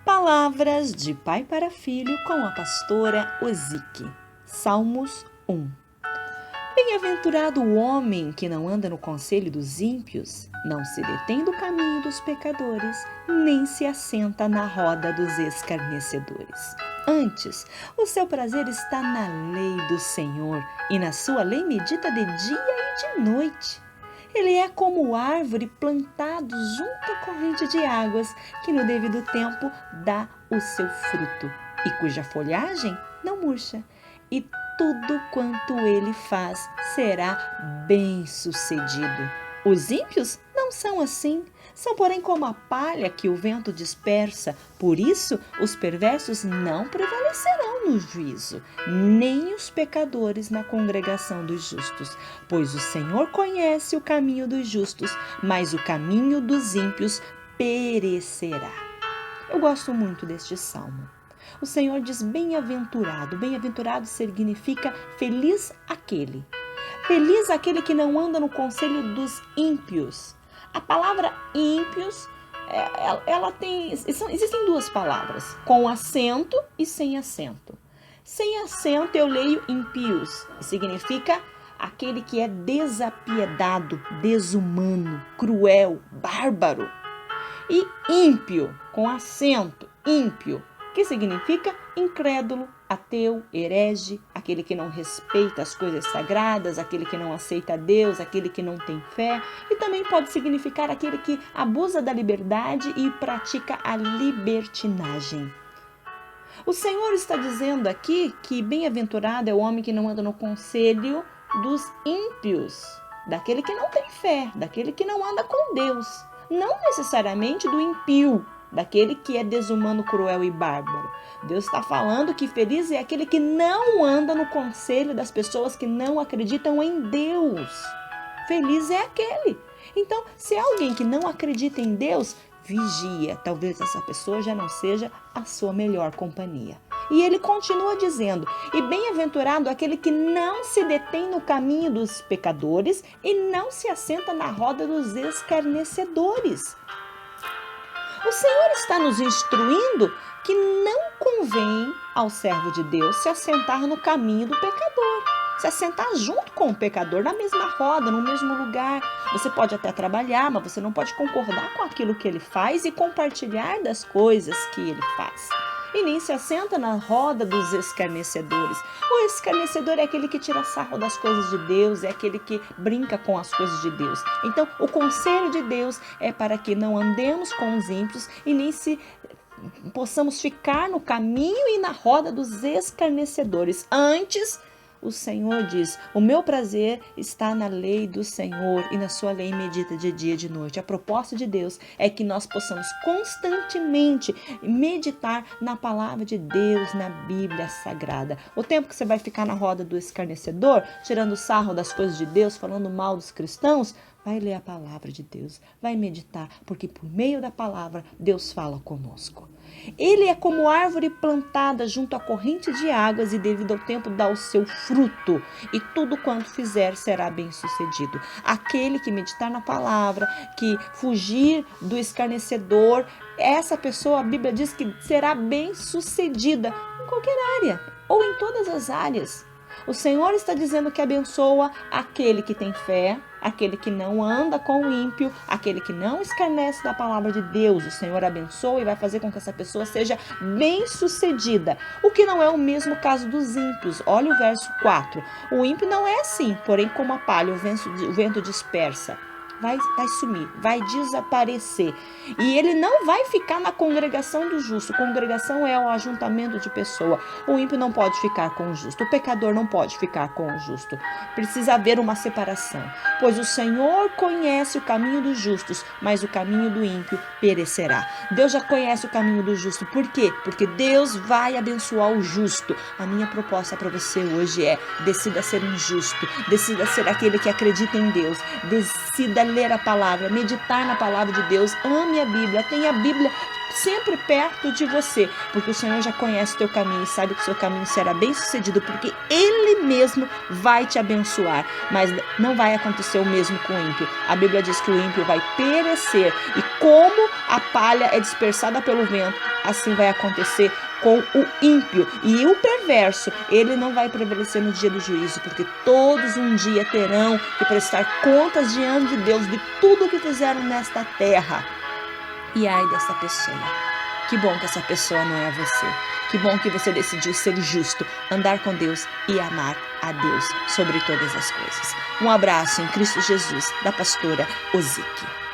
Palavras de pai para filho com a pastora Ozique. Salmos 1. Bem-aventurado o homem que não anda no conselho dos ímpios, não se detém do caminho dos pecadores, nem se assenta na roda dos escarnecedores. Antes, o seu prazer está na lei do Senhor, e na sua lei medita de dia e de noite. Ele é como árvore plantado junto à corrente de águas, que no devido tempo dá o seu fruto, e cuja folhagem não murcha. E tudo quanto ele faz será bem-sucedido. Os ímpios não são assim, são porém como a palha que o vento dispersa. Por isso, os perversos não prevalecerão no juízo, nem os pecadores na congregação dos justos. Pois o Senhor conhece o caminho dos justos, mas o caminho dos ímpios perecerá. Eu gosto muito deste salmo. O Senhor diz bem-aventurado. Bem-aventurado significa feliz aquele. Feliz aquele que não anda no conselho dos ímpios. A palavra ímpios, existem duas palavras, com acento e sem acento. Sem acento eu leio ímpios, significa aquele que é desapiedado, desumano, cruel, bárbaro. E ímpio, com acento, ímpio, que significa incrédulo, ateu, herege, aquele que não respeita as coisas sagradas, aquele que não aceita Deus, aquele que não tem fé, e também pode significar aquele que abusa da liberdade e pratica a libertinagem. O Senhor está dizendo aqui que bem-aventurado é o homem que não anda no conselho dos ímpios, daquele que não tem fé, daquele que não anda com Deus, não necessariamente do ímpio, daquele que é desumano, cruel e bárbaro. Deus está falando que feliz é aquele que não anda no conselho das pessoas que não acreditam em Deus. Feliz é aquele. Então, se é alguém que não acredita em Deus, vigia. Talvez essa pessoa já não seja a sua melhor companhia. E ele continua dizendo, e bem-aventurado aquele que não se detém no caminho dos pecadores e não se assenta na roda dos escarnecedores. O Senhor está nos instruindo que não convém ao servo de Deus se assentar no caminho do pecador, se assentar junto com o pecador, na mesma roda, no mesmo lugar. Você pode até trabalhar, mas você não pode concordar com aquilo que ele faz e compartilhar das coisas que ele faz. E nem se assenta na roda dos escarnecedores. O escarnecedor é aquele que tira sarro das coisas de Deus, é aquele que brinca com as coisas de Deus. Então, o conselho de Deus é para que não andemos com os ímpios e nem se possamos ficar no caminho e na roda dos escarnecedores. Antes, o Senhor diz, o meu prazer está na lei do Senhor e na sua lei medita de dia e de noite. A proposta de Deus é que nós possamos constantemente meditar na palavra de Deus, na Bíblia Sagrada. O tempo que você vai ficar na roda do escarnecedor, tirando sarro das coisas de Deus, falando mal dos cristãos, vai ler a palavra de Deus, vai meditar, porque por meio da palavra Deus fala conosco. Ele é como árvore plantada junto à corrente de águas e devido ao tempo dá o seu fruto, e tudo quanto fizer será bem sucedido. Aquele que meditar na palavra, que fugir do escarnecedor, essa pessoa, a Bíblia diz que será bem sucedida em qualquer área ou em todas as áreas. O Senhor está dizendo que abençoa aquele que tem fé, aquele que não anda com o ímpio, aquele que não escarnece da palavra de Deus. O Senhor abençoa e vai fazer com que essa pessoa seja bem-sucedida. O que não é o mesmo caso dos ímpios. Olha o verso 4. O ímpio não é assim, porém como a palha, o vento dispersa. Vai sumir, vai desaparecer. E ele não vai ficar na congregação do justo. Congregação é o ajuntamento de pessoa. O ímpio não pode ficar com o justo. O pecador não pode ficar com o justo. Precisa haver uma separação. Pois o Senhor conhece o caminho dos justos, mas o caminho do ímpio perecerá. Deus já conhece o caminho do justo. Por quê? Porque Deus vai abençoar o justo. A minha proposta para você hoje é: decida ser um justo. Decida ser aquele que acredita em Deus. Decida ler a palavra, meditar na palavra de Deus, ame a Bíblia, tenha a Bíblia sempre perto de você, porque o Senhor já conhece o teu caminho e sabe que o seu caminho será bem sucedido, porque Ele mesmo vai te abençoar. Mas não vai acontecer o mesmo com o ímpio. A Bíblia diz que o ímpio vai perecer, e como a palha é dispersada pelo vento, assim vai acontecer com o ímpio. E o perverso, ele não vai prevalecer no dia do juízo, porque todos um dia terão que prestar contas diante de Deus de tudo o que fizeram nesta terra. E ai dessa pessoa. Que bom que essa pessoa não é você. Que bom que você decidiu ser justo, andar com Deus e amar a Deus sobre todas as coisas. Um abraço em Cristo Jesus, da pastora Ozique.